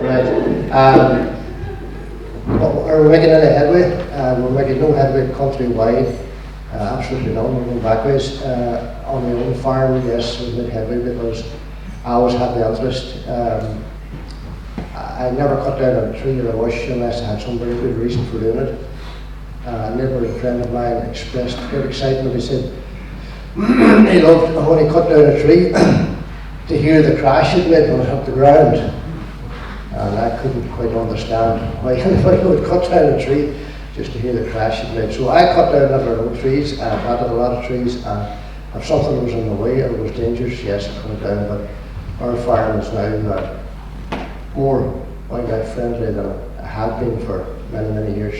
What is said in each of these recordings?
Right. Are we making any headway? We're making no headway countrywide. Absolutely none. We're going backwards. On my own farm, yes, we've made headway because I always had the interest. I never cut down a tree or a bush unless I had some very good reason for doing it. A neighbour and friend of mine expressed great excitement. He said he loved when he cut down a tree to hear the crash it made when it hit the ground. And I couldn't quite understand why anybody would cut down a tree just to hear the crash it made. So I cut down a number of trees, and I planted a lot of trees, and if something was in the way or was dangerous, yes, I cut it down. But our farm is now more wildlife friendly than it had been for many, many years.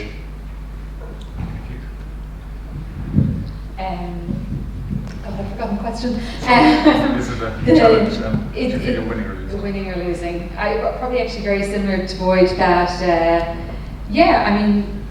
I've forgotten the question. Is it a challenge? If you're winning or losing? Winning or losing. Probably actually very similar to Boyd that, yeah, I mean,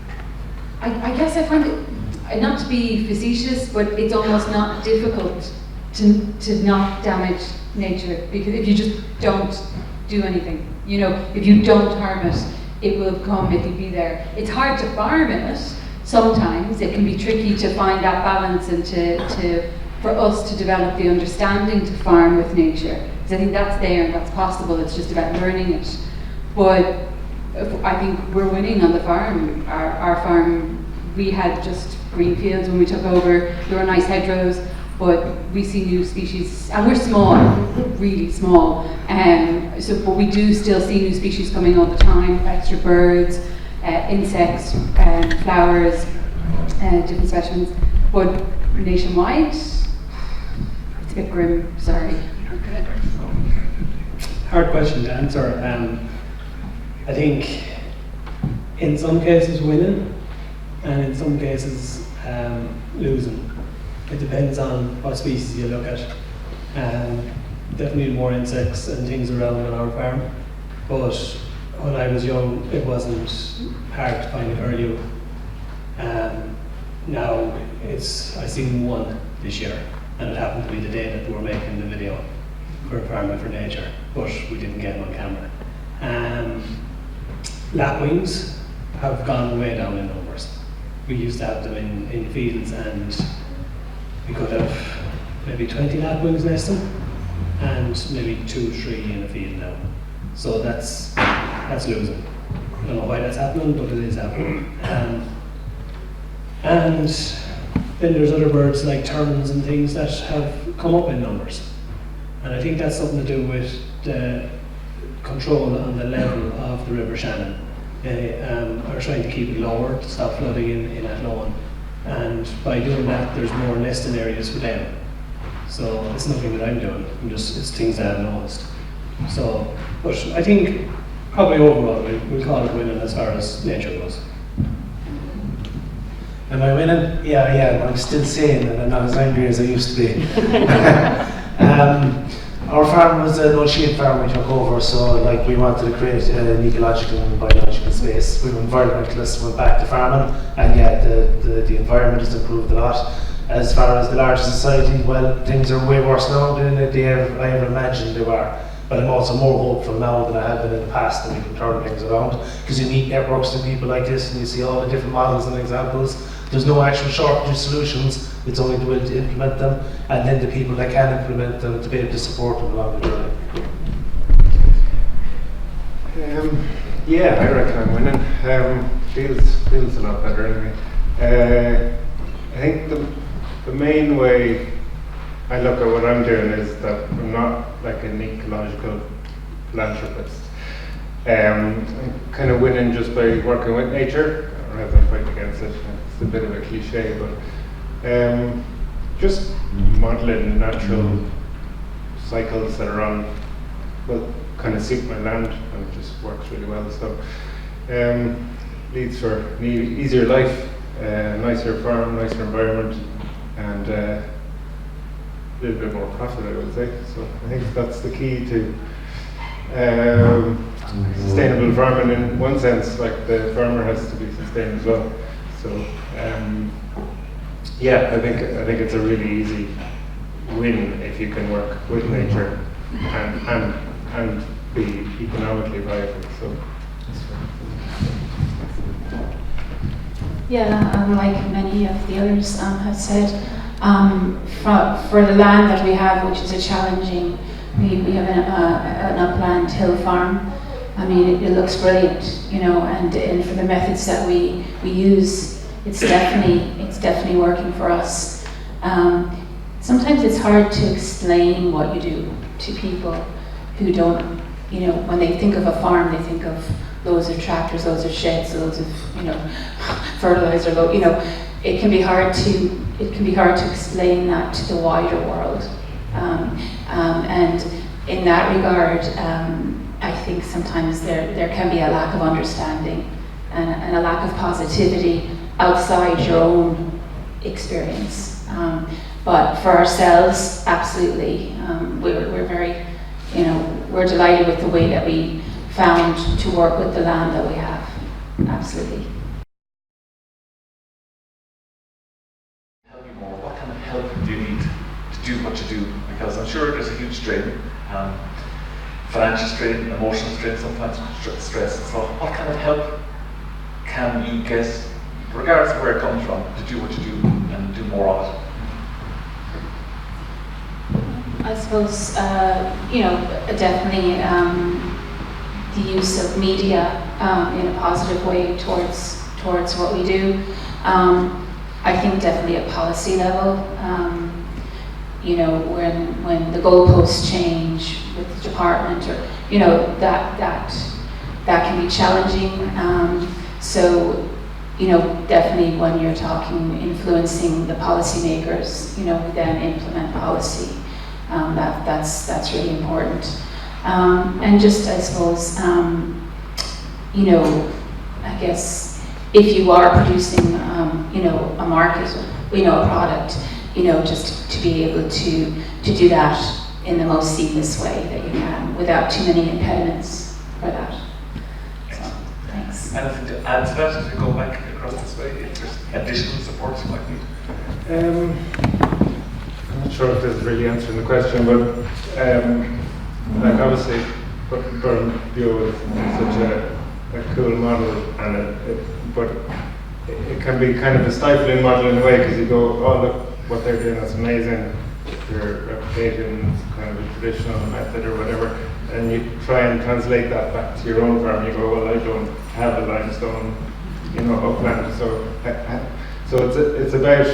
I guess I find it, not to be facetious, but it's almost not difficult to not damage nature, because if you just don't do anything, you know, if you don't harm it, it will come, it will be there. It's hard to farm in it. Sometimes it can be tricky to find that balance and for us to develop the understanding to farm with nature. Because I think that's there and that's possible, it's just about learning it. But I think we're winning on the farm. Our farm, we had just green fields when we took over, there were nice hedgerows, but we see new species, and we're small, really small. But we do still see new species coming all the time, extra birds, insects, flowers, different specimens. But nationwide, it's a bit grim, sorry. Hard question to answer. I think in some cases winning, and in some cases losing. It depends on what species you look at. Definitely more insects and things around on our farm, but when I was young it wasn't hard to find a curlew. Now I seen one this year, and it happened to be the day that we were making the video for Farming for Nature, but we didn't get them on camera. Lapwings have gone way down in numbers. We used to have them in fields, and we could have maybe 20 lapwings nesting, and maybe 2 or 3 in a field now. So that's losing. I don't know why that's happening, but it is happening. And then there's other birds like terns and things that have come up in numbers. And I think that's something to do with the control on the level of the River Shannon. They are trying to keep it lower to stop flooding in Athlone. And by doing that, there's more nesting areas for them. So it's nothing that I'm doing, it's things that I've noticed. So, but I think probably overall we'll call it winning as far as nature goes. Am I winning? Yeah, I'm still sane and I'm not as angry as I used to be. Our farm was an old sheep farm we took over, so like we wanted to create an ecological and biological space. We were environmentalists, went back to farming, and yeah, the environment has improved a lot. As far as the larger society, well, things are way worse now than I ever imagined they were. But I'm also more hopeful now than I have been in the past that we can turn things around, because you meet networks of people like this and you see all the different models and examples. There's no actual shortage of solutions, it's only the will to implement them, and then the people that can implement them to be able to support them along the journey. Yeah, I reckon I'm winning. Feels a lot better anyway. I think the main way I look at what I'm doing is that I'm not like an ecological philanthropist. I'm kind of winning just by working with nature rather than fighting against it. It's a bit of a cliche, but just modelling natural cycles that are on, well, kind of suit my land, and it just works really well. So leads for an easier life, nicer farm, nicer environment, and a little bit more profit, I would say. So I think that's the key to sustainable farming in one sense. Like the farmer has to be sustained as well. So yeah, I think it's a really easy win if you can work with nature and be economically viable. So. Yeah, like many of the others have said, for the land that we have, which is a challenging, we have an upland hill farm. I mean, it looks brilliant, you know, and for the methods that we use, it's definitely working for us. Sometimes it's hard to explain what you do to people who don't, you know, when they think of a farm, they think of loads of tractors, loads of sheds, loads of, you know, fertilizer, you know, it can be hard to explain that to the wider world. And in that regard, I think sometimes there can be a lack of understanding and a lack of positivity outside your own experience. But for ourselves, absolutely, we're very, you know, we're delighted with the way that we found to work with the land that we have. Absolutely. Tell me more. What kind of help do you need to do what you do? Because I'm sure there's a huge strain, financial strain, emotional strain, sometimes stress. So, what kind of help can you get, regardless of where it comes from, to do what you do and do more of it? I suppose, you know, definitely the use of media in a positive way towards what we do. I think definitely at policy level, you know, when the goalposts change with the department, or you know, that can be challenging. So, you know, definitely when you're talking influencing the policymakers, you know, who then implement policy. That's really important. And just, I suppose, you know, I guess if you are producing, you know, a market, you know, a product, you know, just to be able to do that in the most seamless way that you can, without too many impediments for that. So, thanks. Anything to add to that as we go back across this way? If there's additional support you might need? I'm not sure if this is really answering the question, but like obviously Burn Bio is such a cool model, and but it can be kind of a stifling model in a way, because you go, oh look, what they're doing is amazing, you're replicating kind of a traditional method or whatever, and you try and translate that back to your own farm. You go, well, I don't have a limestone, you know, upland, so it's about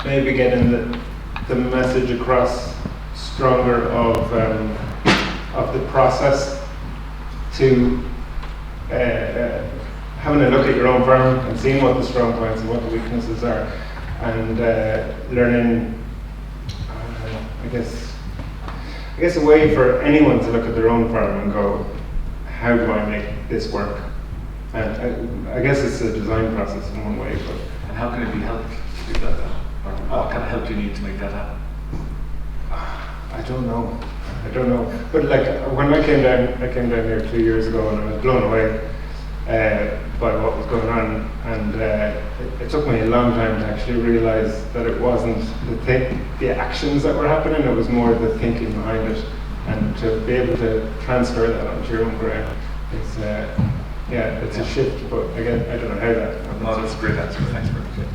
maybe getting the message across stronger of the process, to having a look at your own farm and seeing what the strong points and what the weaknesses are, and learning, I guess a way for anyone to look at their own farm and go, how do I make this work? And I guess it's a design process in one way, but. And how can it be helped to do that then? Or what kind of help do you need to make that happen? I don't know. But like when I came down here 2 years ago, and I was blown away by what was going on, and it took me a long time to actually realise that it wasn't the actions that were happening, it was more the thinking behind it, and to be able to transfer that onto your own ground. It's a shift, but again, I don't know how that. No, that's a great answer. Thanks very much.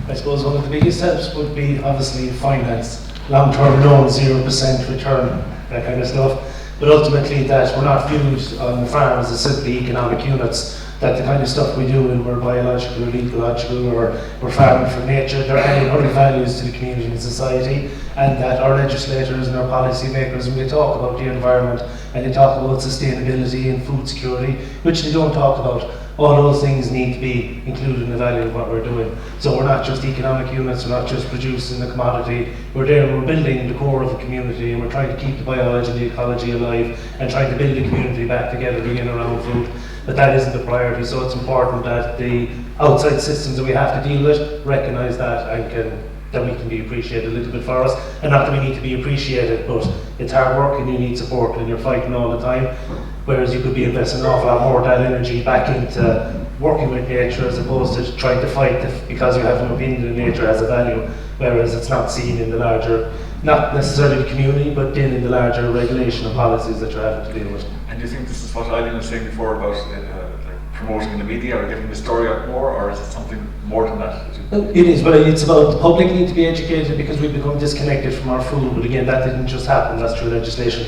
I suppose one of the biggest steps would be obviously finance, long-term loan, 0% return, that kind of stuff. But ultimately that we're not viewed on the farms as simply economic units, that the kind of stuff we do when we're biological or ecological, or we're farming for nature, they're adding other values to the community and society, and that our legislators and our policy makers, when they talk about the environment and they talk about sustainability and food security, which they don't talk about, all those things need to be included in the value of what we're doing. So we're not just economic units, we're not just producing a commodity, we're there, we're building the core of a community, and we're trying to keep the biology and the ecology alive, and trying to build the community back together again around food. But that isn't the priority, so it's important that the outside systems that we have to deal with recognise that, and that we can be appreciated a little bit for us. And not that we need to be appreciated, but it's hard work and you need support and you're fighting all the time. Whereas you could be investing an awful lot more of that energy back into working with nature, as opposed to trying to fight because you have an opinion that nature has a value, whereas it's not seen in the larger not necessarily the community, but then in the larger regulation and policies that you're having to deal with. And do you think this is what Eileen was saying before about like promoting in the media or getting the story out more, or is it something more than that? It is, but it's about the public need to be educated because we become disconnected from our food. But again, that didn't just happen, that's through legislation.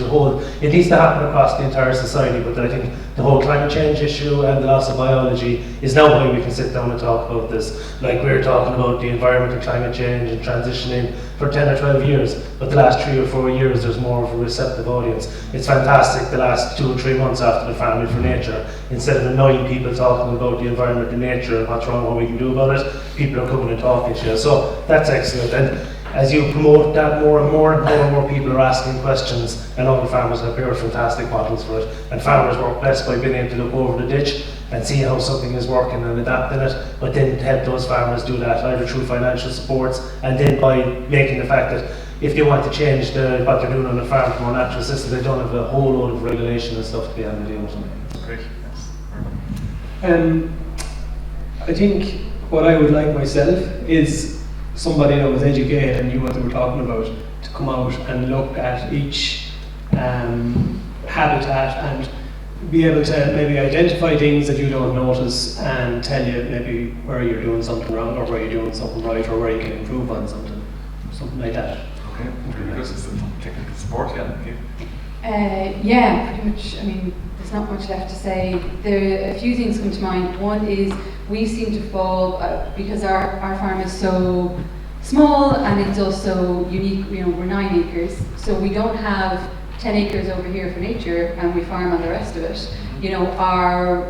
It needs to happen across the entire society, but I think the whole climate change issue and the loss of biology is now why we can sit down and talk about this. Like we were talking about the environment and climate change and transitioning for 10 or 12 years, but the last 3 or 4 years there's more of a receptive audience. It's fantastic the last 2 or 3 months after the Family for Nature, instead of annoying people talking about the environment and nature and what's wrong, what we can do about it, people are coming and talking to you. So that's excellent. And as you promote that more and more people are asking questions, and all the farmers have prepared fantastic models for it. And farmers work best by being able to look over the ditch and see how something is working and adapting it, but then help those farmers do that either through financial supports and then by making the fact that if they want to change what they're doing on the farm to more natural systems, they don't have a whole load of regulation and stuff to be able to deal with them. Great, yes. I think what I would like myself is somebody that was educated and knew what they were talking about to come out and look at each habitat and be able to maybe identify things that you don't notice and tell you maybe where you're doing something wrong or where you're doing something right or where you can improve on something like that. Okay, because it's technical support, yeah. Thank you. Yeah, pretty much. I mean, there's not much left to say. There a few things come to mind. One is we seem to fall because our farm is so small and it's also unique. You know, we're 9 acres, so we don't have 10 acres over here for nature and we farm on the rest of it. You know, our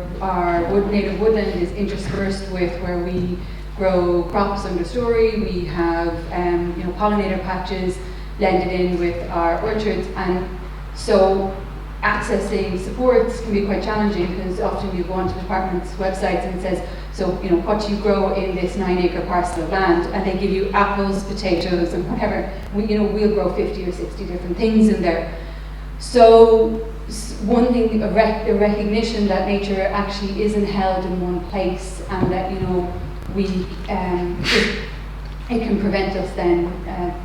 native woodland is interspersed with where we grow crops understory. We have you know, pollinator patches blended in with our orchards, and so accessing supports can be quite challenging because often you go onto the department's websites and it says, so you know, what do you grow in this 9-acre parcel of land, and they give you apples, potatoes and whatever. We'll grow 50 or 60 different things in there. So one thing, a recognition that nature actually isn't held in one place, and that it can prevent us then,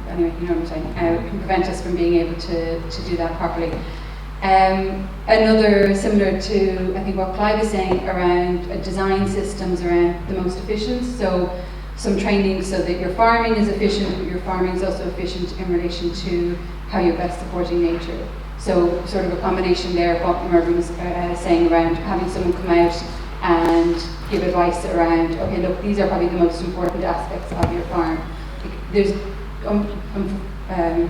anyway, you know what I'm saying, it can prevent us from being able to do that properly. Another, similar to I think what Clive is saying around design systems around the most efficient, so some training so that your farming is efficient, but your farming is also efficient in relation to how you're best supporting nature. So sort of a combination there of what Mervyn was saying around having someone come out and give advice around, okay, look, these are probably the most important aspects of your farm. There's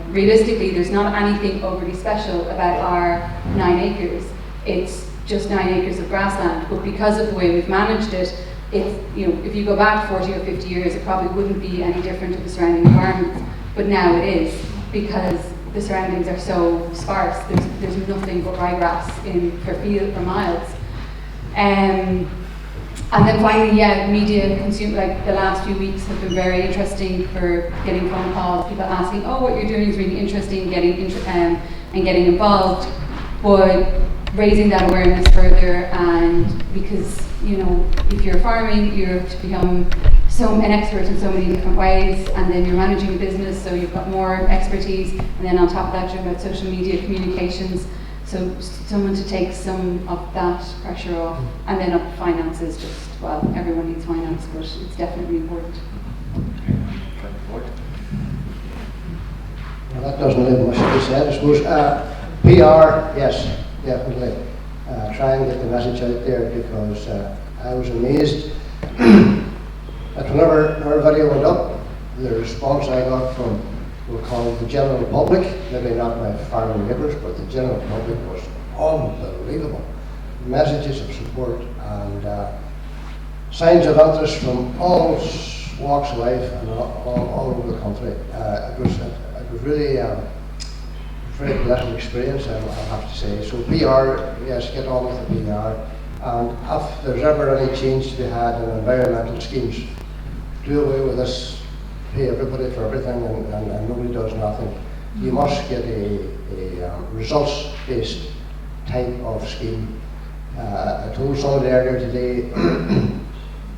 realistically, there's not anything overly special about our 9 acres. It's just 9 acres of grassland, but because of the way we've managed it, if you go back 40 or 50 years, it probably wouldn't be any different to the surrounding environments. But now it is, because the surroundings are so sparse. There's nothing but ryegrass for miles. And then finally, yeah, media consume, like the last few weeks have been very interesting for getting phone calls, people asking, oh, what you're doing is really interesting, and getting involved, but raising that awareness further, and because, if you're farming, you have to become an expert in so many different ways, and then you're managing a business, so you've got more expertise, and then on top of that, you're about social media communications. So someone to take some of that pressure off, and then up finances. Everyone needs finance, but it's definitely important. Well, that doesn't leave much to be said, I suppose. PR, yes, definitely. Try and get the message out there, because I was amazed that whenever our video went up, the response I got from, we'll call it the general public, maybe not my farming neighbours, but the general public, was unbelievable. Messages of support and signs of interest from all walks of life and all over the country. It was really a very pleasant experience, I'll have to say. So PR, yes, get on with the PR. And if there's ever any change to be had in environmental schemes, do away with this, pay everybody for everything and nobody does nothing. You must get a results-based type of scheme. I told somebody earlier today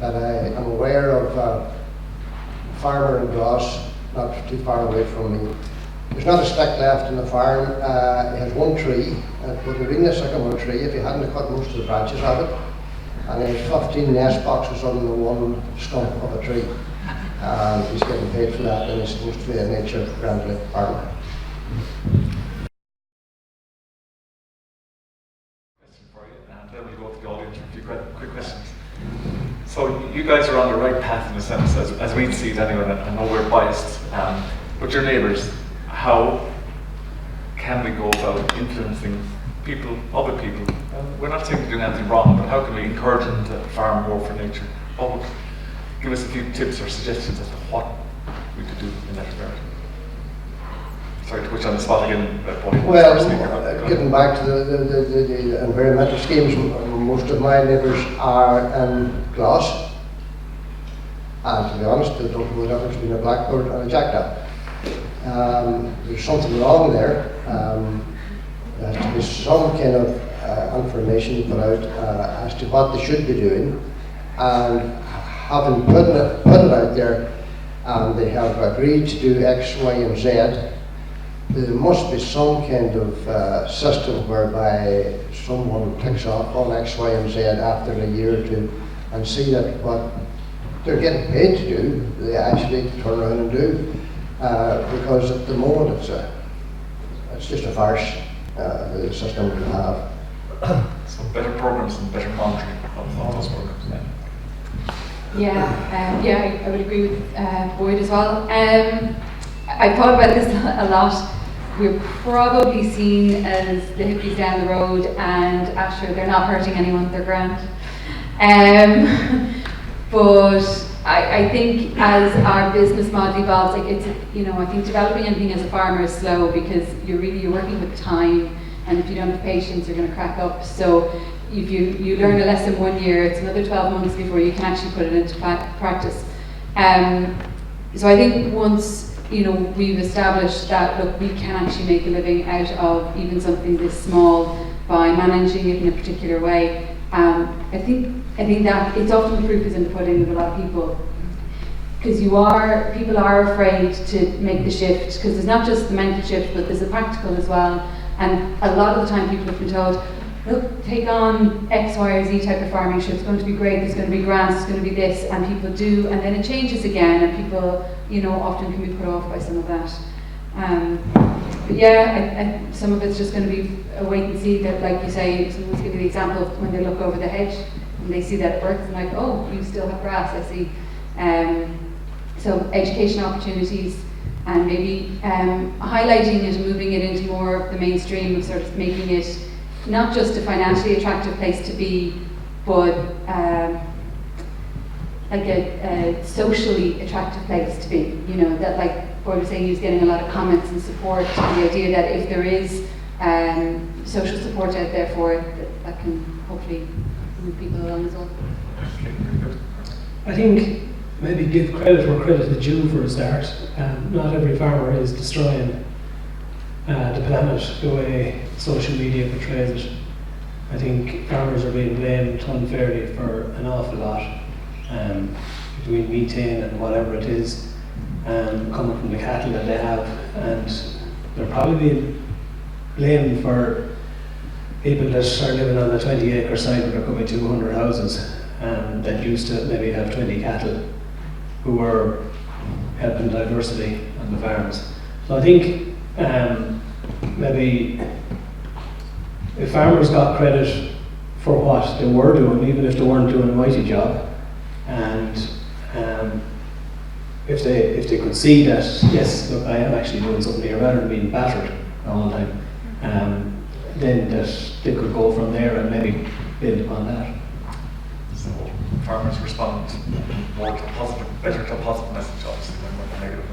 that I am aware of a farmer in Ross, not too far away from me, There's not a stick left in the farm. It has one tree. It would have been the sycamore tree if you hadn't cut most of the branches of it. And there's 15 nest boxes on the one stump of a tree. And he's getting paid for that, and he's supposed to be a nature-friendly farmer. Question for you, and then we'll go to the audience for a few quick questions. So you guys are on the right path in a sense, as we see it anyway, and I know we're biased, but your neighbours, how can we go about influencing people, other people? We're not saying they're doing anything wrong, but how can we encourage them to farm more for nature? What would, give us a few tips or suggestions as to what we could do in that regard. Sorry to put you on the spot again. Well, getting back to the environmental schemes, most of my neighbours are in glass. And to be honest, they don't know the difference between a blackbird and a jackdaw. There's something wrong there. There has to be some kind of information put out as to what they should be doing. And having put it out there, and they have agreed to do X, Y, and Z, there must be some kind of system whereby someone ticks off on X, Y, and Z after a year or two and see that what they're getting paid to do, they actually turn around and do. Because at the moment it's just a farce, the system we have. So better programs and better monitoring of those programs. Yeah, I would agree with Boyd as well. I thought about this a lot. We're probably seen as the hippies down the road, and actually they're not hurting anyone, they're grand. But I think as our business model evolves, like it's, I think developing anything as a farmer is slow because you're working with time, and if you don't have patience, you're going to crack up. So if you learn a lesson 1 year, it's another 12 months before you can actually put it into practice. So I think once we've established that, look, we can actually make a living out of even something this small by managing it in a particular way. I think that it's often the proof is in the pudding with a lot of people, because people are afraid to make the shift, because there's not just the mental shift, but there's a practical as well. And a lot of the time people have been told, look, take on X, Y, or Z type of farming, sure, it's going to be great, there's going to be grants, it's going to be this, and people do, and then it changes again, and people, often can be put off by some of that. But yeah, some of it's just going to be a wait and see, that, like you say, someone's giving the example of when they look over the hedge and they see that it works, and like, oh, you still have grass, I see. So education opportunities, and maybe highlighting it and moving it into more of the mainstream of sort of making it not just a financially attractive place to be, but like a socially attractive place to be. That, like Boyd was saying, he was getting a lot of comments and support to the idea that if there is social support out there for it, that can hopefully move people along as well. I think maybe give credit where credit is due for a start. Not every farmer is destroying the planet the way social media portrays it. I think farmers are being blamed unfairly for an awful lot, between methane and whatever it is, coming from the cattle that they have, and they're probably being blamed for people that are living on a 20-acre site where there could be 200 houses that used to maybe have 20 cattle, who were helping diversity on the farms. So I think maybe if farmers got credit for what they were doing, even if they weren't doing a mighty job, and if they could see that, yes, look, I am actually doing something here rather than being battered all the time, then that they could go from there and maybe build upon that. So farmers respond more to positive, better to a positive message, obviously, than more to negative.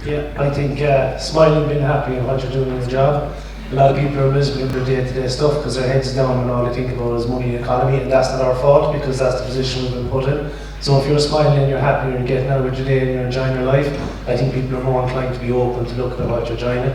Yeah, I think smiling, being happy in what you're doing in the job. A lot of people are miserable with their day-to-day stuff because their heads down and all they think about is money and economy, and that's not our fault because that's the position we've been put in. So if you're smiling and you're happy and you're getting out with your day and you're enjoying your life, I think people are more inclined to be open to looking at what you're joining.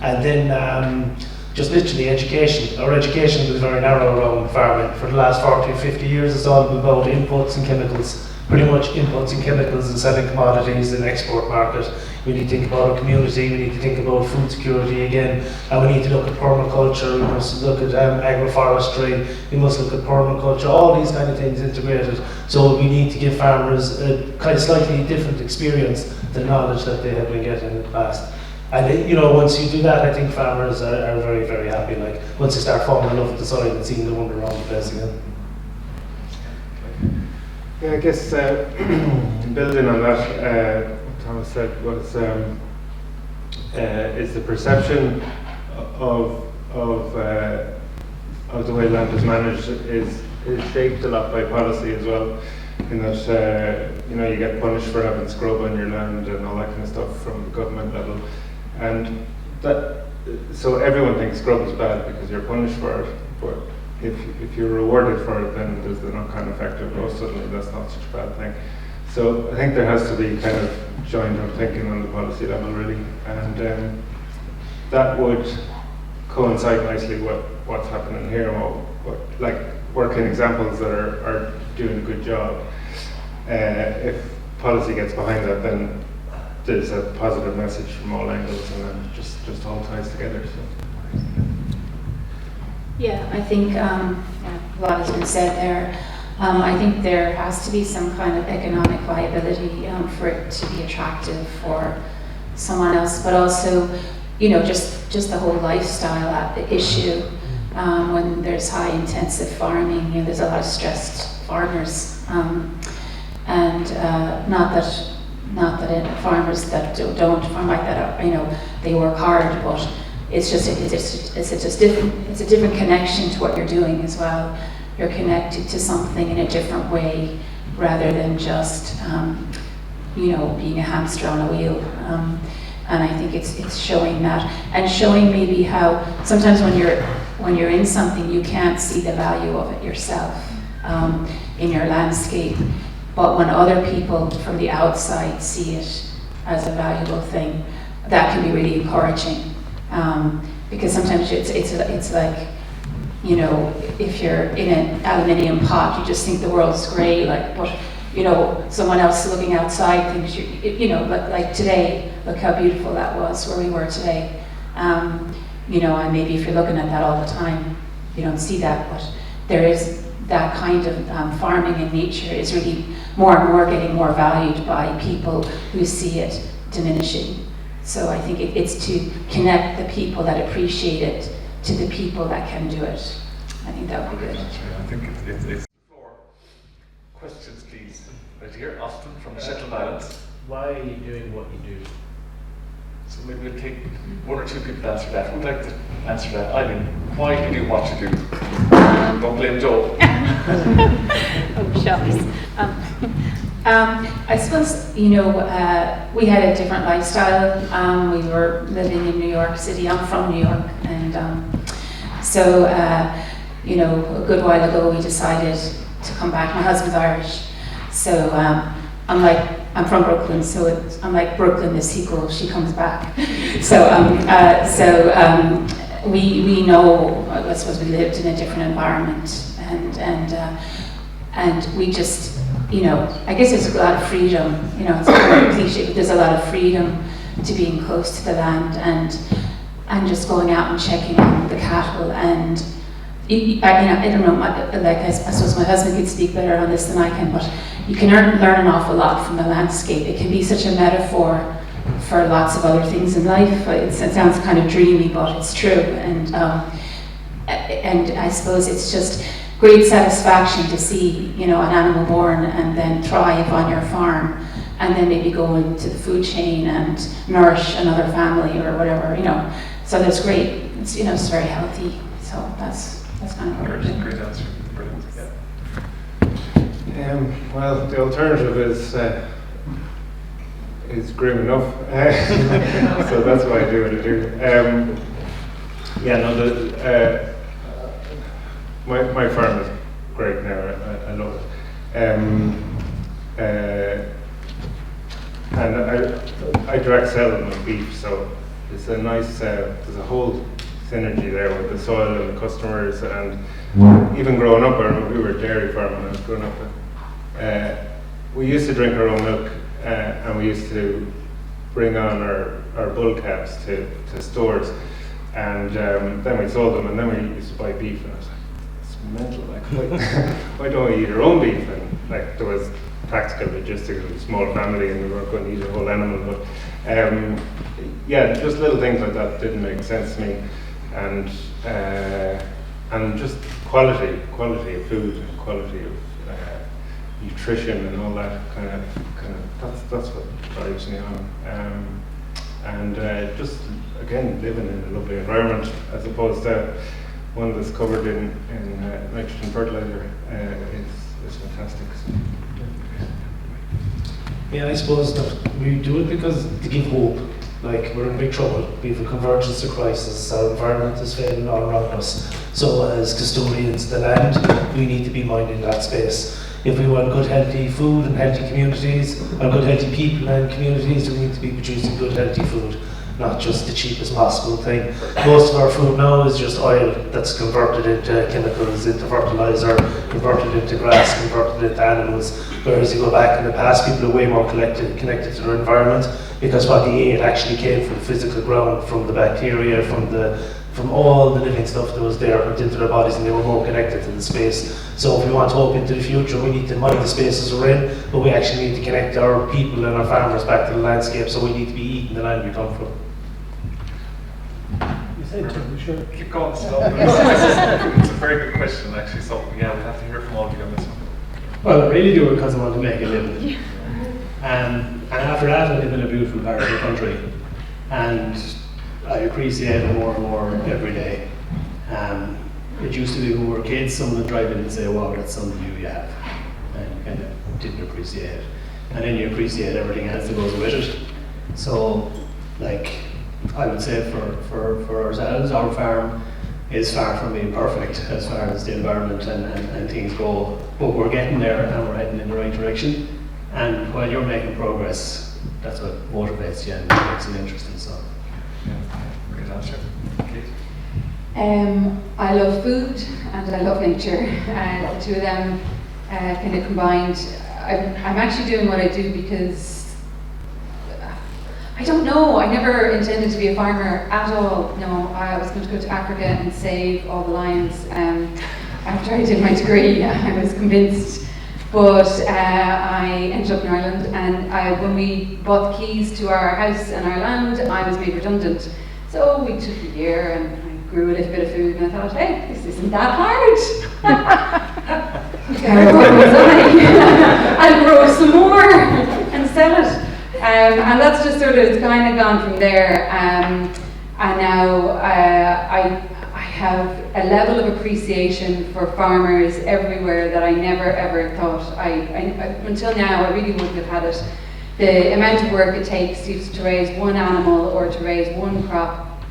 And then just literally education. Our education was very narrow around farming. For the last 40 or 50 years, it's all been about inputs and chemicals. pretty much inputs and chemicals and selling commodities in the export market. We need to think about our community, we need to think about food security again, and we need to look at permaculture, we must look at agroforestry, we must look at permaculture, all these kind of things integrated. So we need to give farmers a kind of slightly different experience than knowledge that they have been getting in the past. And you know, once you do that, I think farmers are very, very happy. Like once they start falling in love with the soil and seeing the wonder around the place again. Yeah, I guess building on that, what Thomas said was is the perception of the way land is managed is shaped a lot by policy as well. In that you know, you get punished for having scrub on your land and all that kind of stuff from the government level, and that so everyone thinks scrub is bad because you're punished for it. But if you're rewarded for it, then there's the knock-on effect of, oh, suddenly that's not such a bad thing. So I think there has to be kind of joined-up thinking on the policy level, really, and that would coincide nicely with what's happening here, what like working examples that are doing a good job. If policy gets behind that, then there's a positive message from all angles, and then just all ties together. So. Yeah, I think a lot has been said there. I think there has to be some kind of economic viability for it to be attractive for someone else, but also, you know, just the whole lifestyle issue. When there's high intensive farming, you know, there's a lot of stressed farmers, and not that farmers that don't farm like that, you know, they work hard, but it's a different connection to what you're doing as well. You're connected to something in a different way rather than just you know, being a hamster on a wheel. And I think it's showing that, and showing maybe how sometimes when you're in something, you can't see the value of it yourself in your landscape, but when other people from the outside see it as a valuable thing, that can be really encouraging. Because sometimes it's like, you know, if you're in an aluminium pot, you just think the world's grey, like, but you know, someone else looking outside thinks you know, like today, look how beautiful that was where we were today. You know, and maybe if you're looking at that all the time, you don't see that, but there is that kind of farming in nature is really more and more getting more valued by people who see it diminishing. So I think it's to connect the people that appreciate it to the people that can do it. I think that would be good. I think it's floor. Questions, please. Right here, Austin from the Shetland Islands. Why are you doing what you do? So maybe we'll take one or two people to answer that. Who'd like to answer that? Eileen, why do you do what you do? Don't blame Joe. Oh, shucks. I suppose, you know, we had a different lifestyle. We were living in New York City. I'm from New York, and so, you know, a good while ago we decided to come back. My husband's Irish, so I'm from Brooklyn, so I'm like Brooklyn, the sequel, She Comes Back. So, we know, I suppose we lived in a different environment, and we just, you know, I guess there's a lot of freedom, you know, it's kind of cliche, but there's a lot of freedom to being close to the land and just going out and checking on the cattle. And I don't know, like I suppose my husband could speak better on this than I can, but you can learn an awful lot from the landscape. It can be such a metaphor for lots of other things in life. It sounds kind of dreamy, but it's true. And I suppose it's just great satisfaction to see, you know, an animal born and then thrive on your farm, and then maybe go into the food chain and nourish another family or whatever, you know. So that's great. It's, you know, it's very healthy. So that's kind of what we're doing. Great answer. Brilliant. Yeah. Well, the alternative is grim enough. So that's why I do what I do. Yeah, no, my farm is great now. I love it. And I direct sell my beef, so it's a nice. There's a whole synergy there with the soil and the customers, and even growing up, I remember we were a dairy farm when I was growing up. we used to drink our own milk, and we used to bring on our bull calves to stores, and then we sold them, and then we used to buy beef, and I was like, it's mental, like, why don't we eat our own beef? And like, there was practical logistics of a small family, and we weren't going to eat a whole animal, but yeah, just little things like that didn't make sense to me, and just quality of food, and quality of nutrition, and all that kind of that's what drives me on, and just again living in a lovely environment as opposed to one that's covered in nitrogen fertilizer is fantastic. So. Yeah, I suppose that we do it because to give hope. Like, we're in big trouble. We have a convergence to crisis. Our environment is failing all around us. So as custodians of the land, we need to be minding that space. If we want good healthy food and healthy communities, and good healthy people and communities, we need to be producing good healthy food, not just the cheapest possible thing. Most of our food now is just oil that's converted into chemicals, into fertilizer, converted into grass, converted into animals. Whereas you go back in the past, people are way more connected to their environment, because what they ate actually came from the physical ground, from the bacteria, from all the living stuff that was there put into their bodies, and they were more connected to the space. So if we want hope into the future, we need to mind the spaces we're in, but we actually need to connect our people and our farmers back to the landscape, so we need to be eating the land we come from. You said to be sure. Keep going, so it's a very good question, actually, so yeah, we'll have to hear from all of you on this one. Well, I really do it because I want to make a living. And after that, I live in a beautiful part of the country, and I appreciate it more and more every day. It used to be when we were kids, someone would drive in and say, wow, that's something new you have. And you kind of didn't appreciate it. And then you appreciate everything else that goes with it. So, like, I would say for ourselves, our farm is far from being perfect as far as the environment and things go. But we're getting there, and we're heading in the right direction. And while you're making progress, that's what motivates you and makes it interesting. So, yeah, good answer. Kate? I love food and I love nature. The two of them kind of combined. I'm actually doing what I do because I don't know. I never intended to be a farmer at all. No, I was going to go to Africa and save all the lions. After I did my degree, I was convinced. But I ended up in Ireland, and when we bought the keys to our house and our land, I was made redundant. So we took a year, and I grew a little bit of food, and I thought, hey, this isn't that hard. I'll grow some more and sell it. And that's just sort of, it's kind of gone from there. And now I have a level of appreciation for farmers everywhere that I never ever thought until now I really wouldn't have had it. The amount of work it takes to raise one animal or to raise one crop,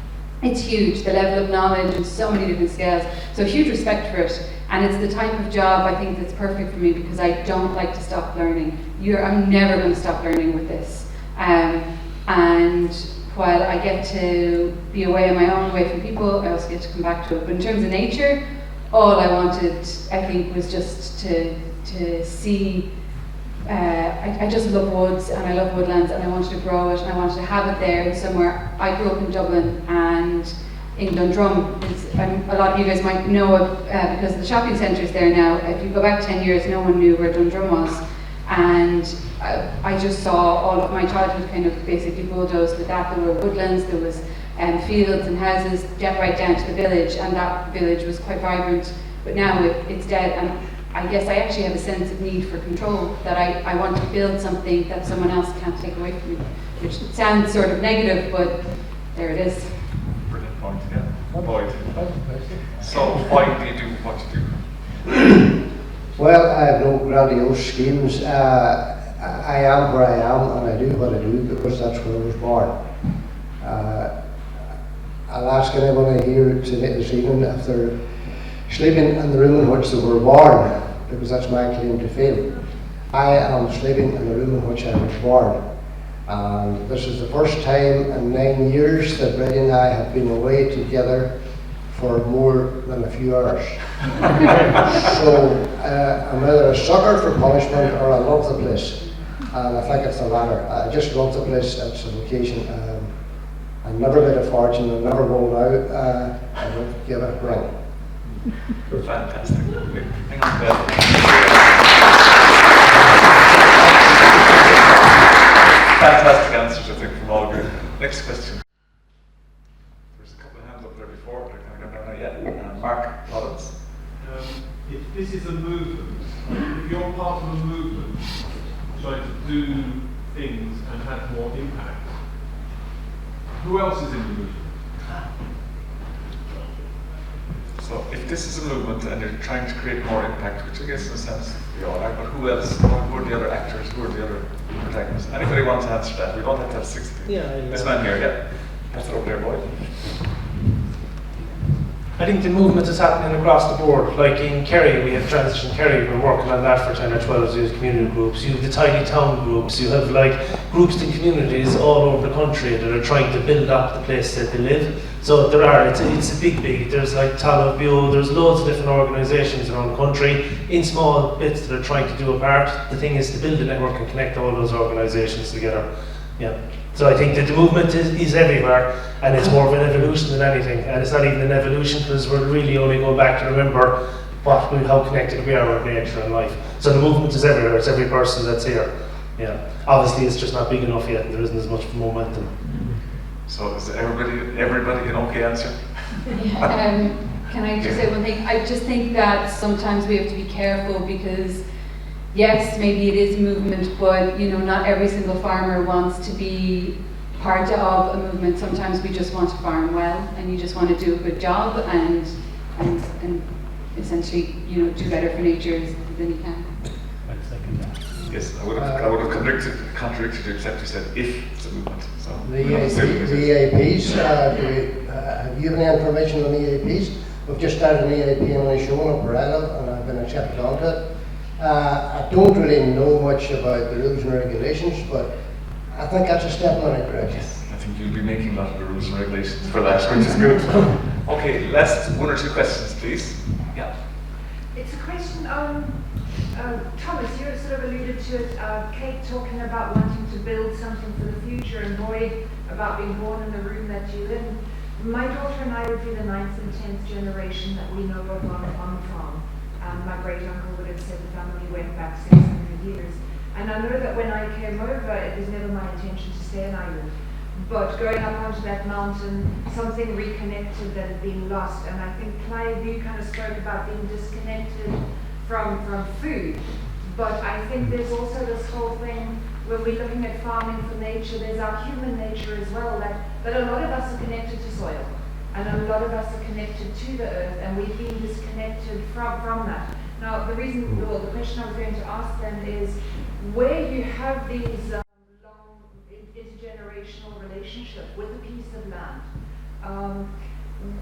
it's huge. The level of knowledge and so many different scales. So huge respect for it. And it's the type of job I think that's perfect for me because I don't like to stop learning. I'm never going to stop learning with this. And while I get to be away on my own, away from people, I also get to come back to it. But in terms of nature, all I wanted, I think, was just to see. I just love woods and I love woodlands, and I wanted to grow it and I wanted to have it there somewhere. I grew up in Dublin and in Dundrum. A lot of you guys might know it because the shopping centre is there now. If you go back 10 years, no one knew where Dundrum was. And I just saw all of my childhood kind of basically bulldozed with that. There were woodlands, there was fields and houses, right down to the village, and that village was quite vibrant. But now it's dead, and I guess I actually have a sense of need for control, that I want to build something that someone else can't take away from me, which sounds sort of negative, but there it is. Brilliant point, yeah. Boyd. So why do you do what you do? Well, I have no grandiose schemes. I am where I am, and I do what I do because that's where I was born. I'll ask anyone here this evening if they're sleeping in the room in which they were born, because that's my claim to fame. I am sleeping in the room in which I was born. And this is the first time in 9 years that Brady and I have been away together for more than a few hours. So I'm either a sucker for punishment or I love the place. And I think it's the latter. I just love the place. It's a location. I never made a fortune. I never will now. I don't give a ring. Fantastic. Hang on, Beth. Fantastic answers, I think, from all of you. Next question. There's a couple of hands up there before, but I can't go down yet. Mark Rollins. If this is a movement, if you're part of a movement trying to do things and have more impact, who else is in the movement? So if this is a movement and you're trying to create more impact, which I guess in a sense we all are, but who else? Who are the other actors? Who are the other protagonists? Anybody want to answer that? We don't have to have 60. Yeah. This man here, yeah. Pass it over there, boy. I think the movement is happening across the board. Like in Kerry, we have Transition Kerry, we're working on that for 10 or 12 years, community groups. You have the tiny town groups, you have like groups and communities all over the country that are trying to build up the place that they live. So there are, it's a big, there's like Tallaght Bio, there's loads of different organisations around the country in small bits that are trying to do a part. The thing is to build a network and connect all those organisations together. Yeah. So I think that the movement is everywhere, and it's more of an evolution than anything. And it's not even an evolution because we're really only going back to remember how connected we are with nature and life. So the movement is everywhere. It's every person that's here. Yeah. Obviously, it's just not big enough yet, and there isn't as much momentum. So is everybody an okay answer? Can I just say one thing? I just think that sometimes we have to be careful because yes, maybe it is a movement, but not every single farmer wants to be part of a movement. Sometimes we just want to farm well, and you just want to do a good job and essentially, do better for nature than you can. Yes, I would have contradicted you, except you said if it's a movement. So the EAPs, have you any information on the EAPs? We've just started an EAP in Lishoon up where I live, and I've been accepted onto it. I don't really know much about the rules and regulations, but I think that's a step in the right direction. Yes, I think you'll be making a lot of the rules and regulations for that, which is good. Okay, last one or two questions, please. Yeah. It's a question on, Thomas, you sort of alluded to it, Kate talking about wanting to build something for the future, and Boyd about being born in the room that you live in. My daughter and I would be the 9th and 10th generation that we know of on the farm. My great uncle would have said the family went back 600 years. And I know that when I came over, it was never my intention to stay in Ireland. But going up onto that mountain, something reconnected that had been lost. And I think, Clive, you kind of spoke about being disconnected from food. But I think there's also this whole thing, when we're looking at farming for nature, there's our human nature as well, that a lot of us are connected to soil. And a lot of us are connected to the earth, and we've been disconnected from that. Now, the question I was going to ask then is, where you have these long intergenerational relationship with a piece of land,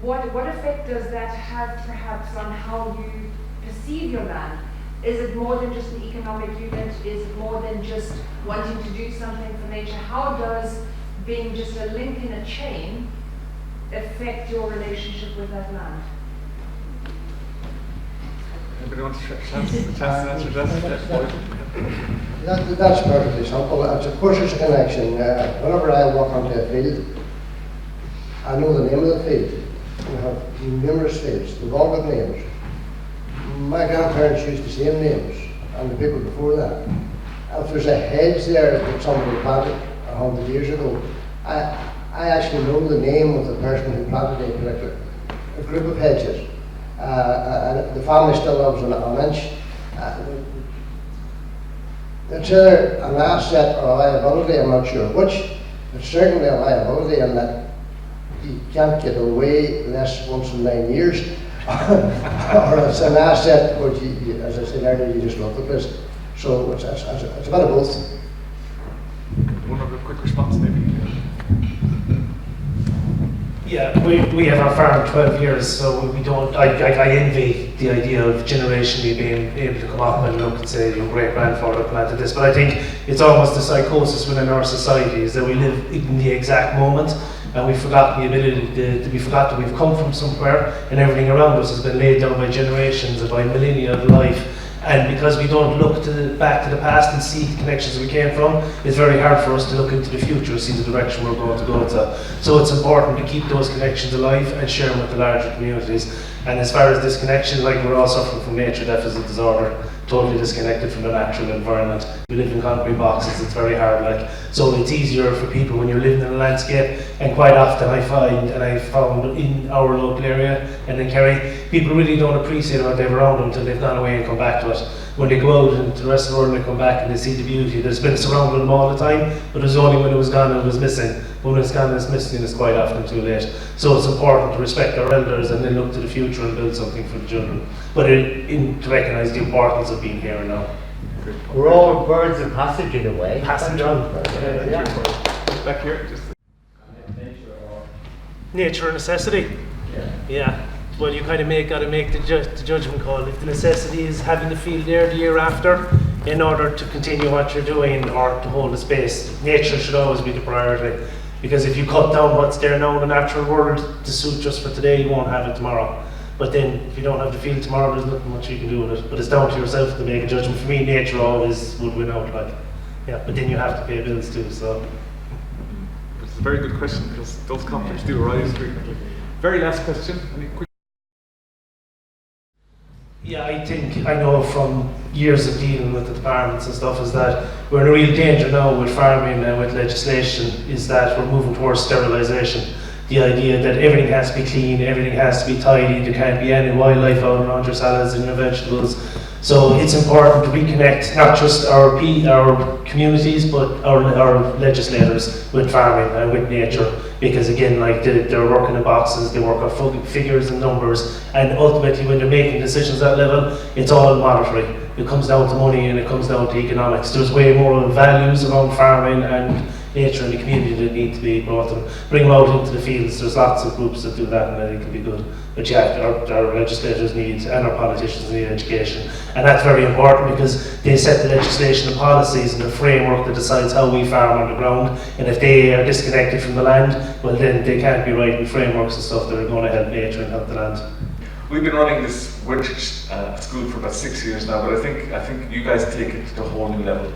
what effect does that have perhaps on how you perceive your land? Is it more than just an economic unit? Is it more than just wanting to do something for nature? How does being just a link in a chain affect your relationship with that land? Anybody want to chance to answer that? That's perfectly simple. Of course, it's a connection. Whenever I walk onto a field, I know the name of the field. We have numerous fields. They've all got names. My grandparents used the same names, and the people before that. If there's a hedge there that somebody planted 100 years ago, I actually know the name of the person who planted a group of hedges. And the family still lives an inch. It's either an asset or a liability, I'm not sure which. It's certainly a liability in that you can't get away less once in 9 years. Or it's an asset which, as I said earlier, you just love the place. So it's a bit of both. One other quick response, maybe. Yeah, we have our farm 12 years, so we don't. I envy the idea of generationally being able to come up and look and say your great grandfather planted this. But I think it's almost a psychosis within our society is that we live in the exact moment. and we forgot the ability we forgot that we've come from somewhere, and everything around us has been laid down by generations and by millennia of life. And because we don't look back to the past and see the connections we came from, it's very hard for us to look into the future and see the direction we're going to go to. So it's important to keep those connections alive and share them with the larger communities. And as far as disconnection, like we're all suffering from nature deficit disorder, totally disconnected from the natural environment. We live in concrete boxes, it's very hard, so it's easier for people when you're living in a landscape. And quite often I found in our local area and in Kerry, people really don't appreciate what they have around them until they've gone away and come back to it. When they go out into the rest of the world and they come back and they see the beauty that's been surrounding them all the time, but it was only when it was gone and it was missing. But when it's gone and it's missing, it's quite often too late. So it's important to respect our elders and then look to the future and build something for the children. But to recognise the importance of being here and now. We're all birds of passage in a way. Passage on. Back here, just Nature or necessity? Yeah. Well, you kind of got to make the judgment call. If the necessity is having the field there the year after in order to continue what you're doing or to hold the space, nature should always be the priority. Because if you cut down what's there now in the natural world to suit just for today, you won't have it tomorrow. But then if you don't have the field tomorrow, there's nothing much you can do with it. But it's down to yourself to make a judgment. For me, nature always would win out. But then you have to pay bills too. So it's a very good question because those conflicts do arise frequently. Very last question. Any quick? Yeah, I know from years of dealing with the departments and stuff is that we're in a real danger now with farming and with legislation is that we're moving towards sterilisation. The idea that everything has to be clean, everything has to be tidy, there can't be any wildlife out around your salads and your vegetables. So it's important to reconnect not just our communities but our legislators with farming and with nature, because again, they're working in boxes, they work on figures and numbers, and ultimately when they're making decisions at that level, it's all monetary. It comes down to money and it comes down to economics. There's way more values around farming and nature in the community that need to be brought and bring them out into the fields. There's lots of groups that do that and I think it can be good. But yeah, our legislators need and our politicians need education. And that's very important because they set the legislation and policies and the framework that decides how we farm on the ground. And if they are disconnected from the land, well then they can't be writing frameworks and stuff that are going to help nature and help the land. We've been running this winter school for about 6 years now, but I think you guys take it to a whole new level.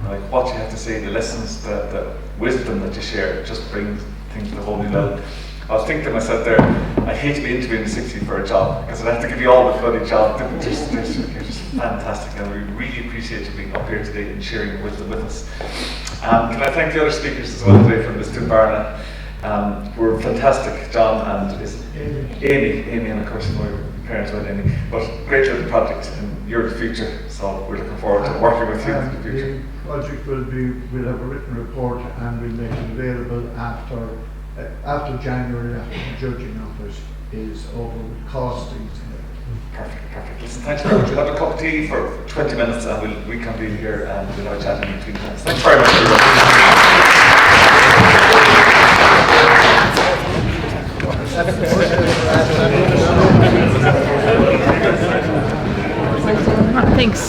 Like what you have to say, the lessons, the wisdom that you share, just brings things to a whole new level. I was thinking to myself there, I hate to be interviewing 60 for a job because I'd have to give you all the bloody job. You're just fantastic, and we really appreciate you being up here today and sharing your wisdom with us. Can I thank the other speakers as well today from Mr. Barna? We're fantastic, John and Amy, and of course my parents went Amy. But great little project, and you're the future, so we're looking forward to working with you in the future. The project we'll have a written report and we'll make it available after January, after the judging of it is over with costings. Perfect. Listen, thanks very much. We'll have a cup of tea for 20 minutes and we'll reconvene here and we'll have a chat in between minutes. Thanks very much, Thanks.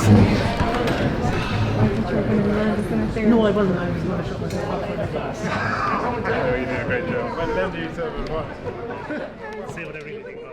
No, I wasn't. I was going to shut myself up for the class. You did a great job. Well, then do you tell me what? Say whatever you think.